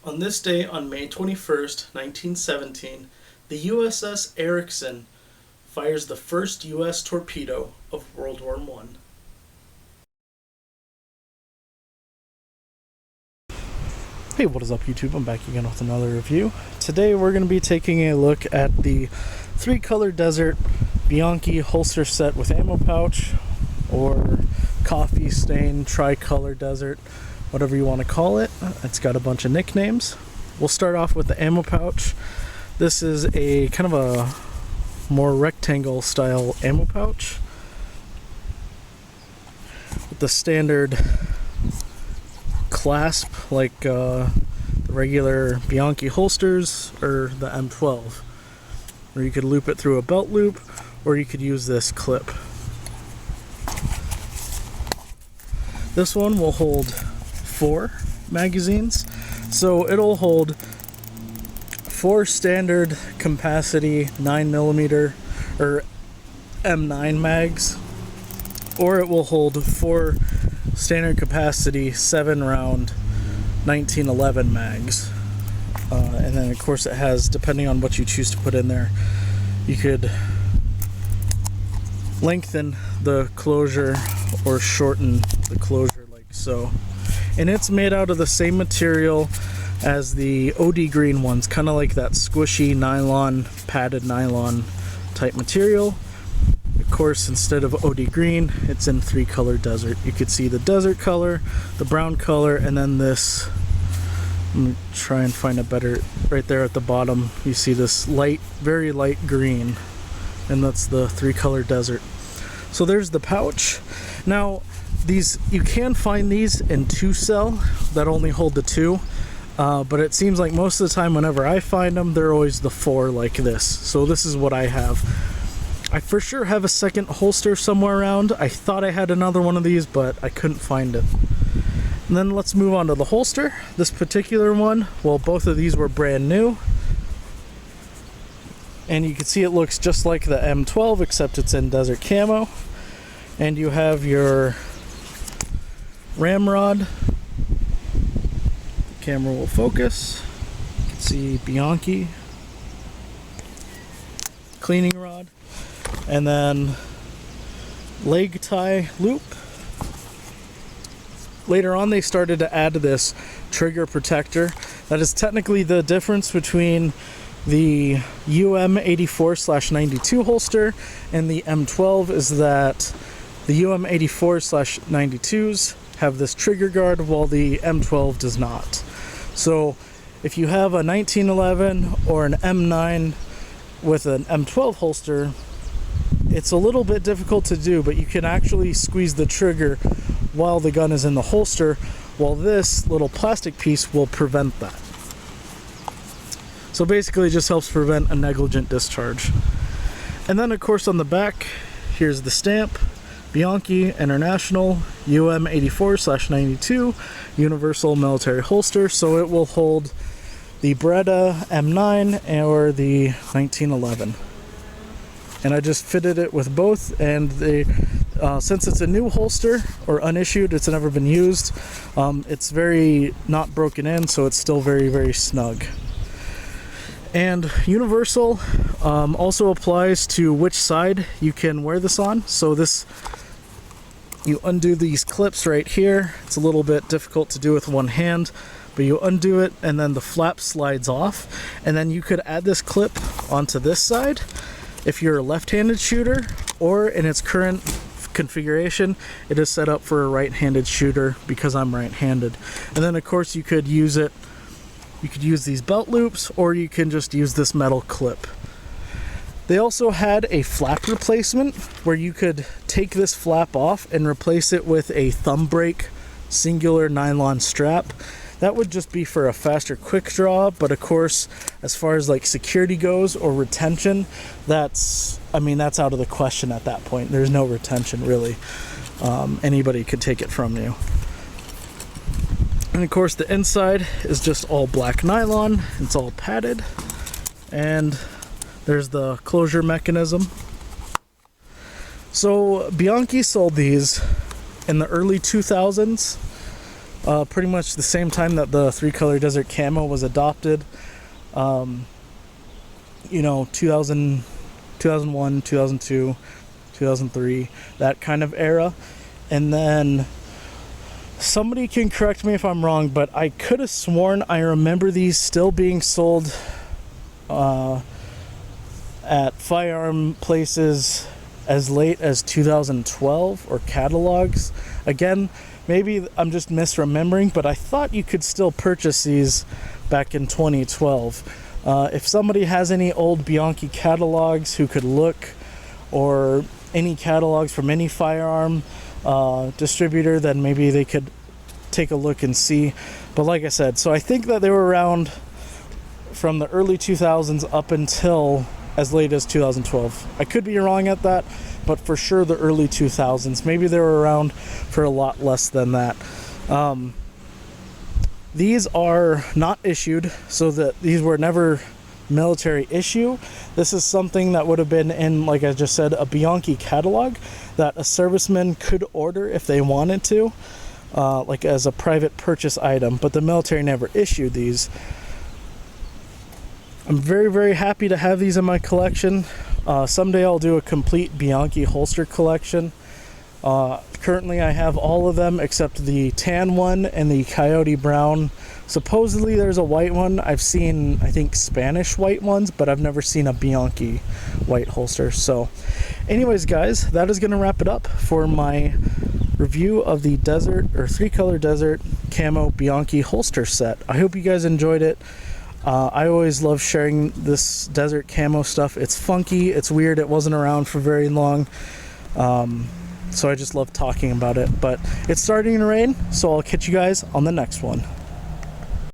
On this day, on May 21st, 1917, the USS Erickson fires the first U.S. torpedo of World War I. Hey, what is up YouTube? I'm back again with another review. Today we're going to be taking a look at the 3-color desert Bianchi holster set with ammo pouch, or coffee stain tricolor desert, whatever you want to call it. It's got a bunch of nicknames. We'll start off with the ammo pouch. This is a kind of a more rectangle style ammo pouch with the standard clasp like the regular Bianchi holsters or the M12, or you could loop it through a belt loop, or you could use this clip. This one will hold 4 magazines, so it'll hold 4 standard capacity 9mm or M9 mags, or it will hold 4 standard capacity 7-round 1911 mags, and then of course it has, depending on what you choose to put in there, you could lengthen the closure or shorten the closure like so. And it's made out of the same material as the OD green ones, kind of like that squishy nylon, padded nylon type material. Of course, instead of OD green, it's in 3-color desert. You could see the desert color, the brown color, and then this, let me try and find a better, right there at the bottom, you see this light, very light green, and that's the 3-color desert. So there's the pouch. Now, these, you can find these in 2-cell that only hold the 2, but it seems like most of the time whenever I find them, they're always the 4 like this. So this is what I have. I for sure have a second holster somewhere around. I thought I had another one of these, but I couldn't find it. And then let's move on to the holster. This particular one, well, both of these were brand new. And you can see it looks just like the M12, except it's in desert camo. And you have your ramrod. Camera will focus. You can see Bianchi. Cleaning rod. And then leg tie loop. Later on they started to add this trigger protector. That is technically the difference between the UM84/92 holster and the M12, is that the UM84/92s have this trigger guard while the M12 does not. So if you have a 1911 or an M9 with an M12 holster, it's a little bit difficult to do, but you can actually squeeze the trigger while the gun is in the holster, while this little plastic piece will prevent that. So basically it just helps prevent a negligent discharge. And then of course on the back, here's the stamp, Bianchi International UM84/92 Universal Military Holster, so it will hold the Beretta M9 or the 1911. And I just fitted it with both, and they, since it's a new holster or unissued, it's never been used, it's very not broken in, so it's still very, very snug. And Universal also applies to which side you can wear this on. So this, you undo these clips right here. It's a little bit difficult to do with one hand, but you undo it and then the flap slides off, and then you could add this clip onto this side if you're a left-handed shooter, or in its current configuration it is set up for a right-handed shooter because I'm right-handed. And then of course you could use it, you could use these belt loops, or you can just use this metal clip. They also had a flap replacement where you could take this flap off and replace it with a thumb brake singular nylon strap. That would just be for a faster quick draw, but of course, as far as like security goes or retention, that's, I mean, that's out of the question at that point. There's no retention really. Anybody could take it from you. And of course the inside is just all black nylon. It's all padded. And there's the closure mechanism. So Bianchi sold these in the early 2000s pretty much the same time that the 3-color desert camo was adopted. 2000, 2001, 2002, 2003, that kind of era. And then somebody can correct me if I'm wrong, but I could have sworn I remember these still being sold at firearm places as late as 2012, or catalogs. Again, maybe I'm just misremembering, but I thought you could still purchase these back in 2012. If somebody has any old Bianchi catalogs who could look, or any catalogs from any firearm distributor, then maybe they could take a look and see. But like I said, so I think that they were around from the early 2000s up until as late as 2012. I could be wrong at that, but for sure the early 2000s. Maybe they were around for a lot less than that. These are not issued, so that these were never military issue. This is something that would have been in, like I just said, a Bianchi catalog that a serviceman could order if they wanted to, like as a private purchase item, but the military never issued these. I'm very, very happy to have these in my collection. Someday I'll do a complete Bianchi holster collection. Currently I have all of them except the tan one and the coyote brown. Supposedly there's a white one. I've seen, I think, Spanish white ones, but I've never seen a Bianchi white holster. So anyways, guys, that is going to wrap it up for my review of the desert, or 3-color desert camo Bianchi holster set. I hope you guys enjoyed it. I always love sharing this desert camo stuff. It's funky, it's weird, it wasn't around for very long. So I just love talking about it. But it's starting to rain, so I'll catch you guys on the next one.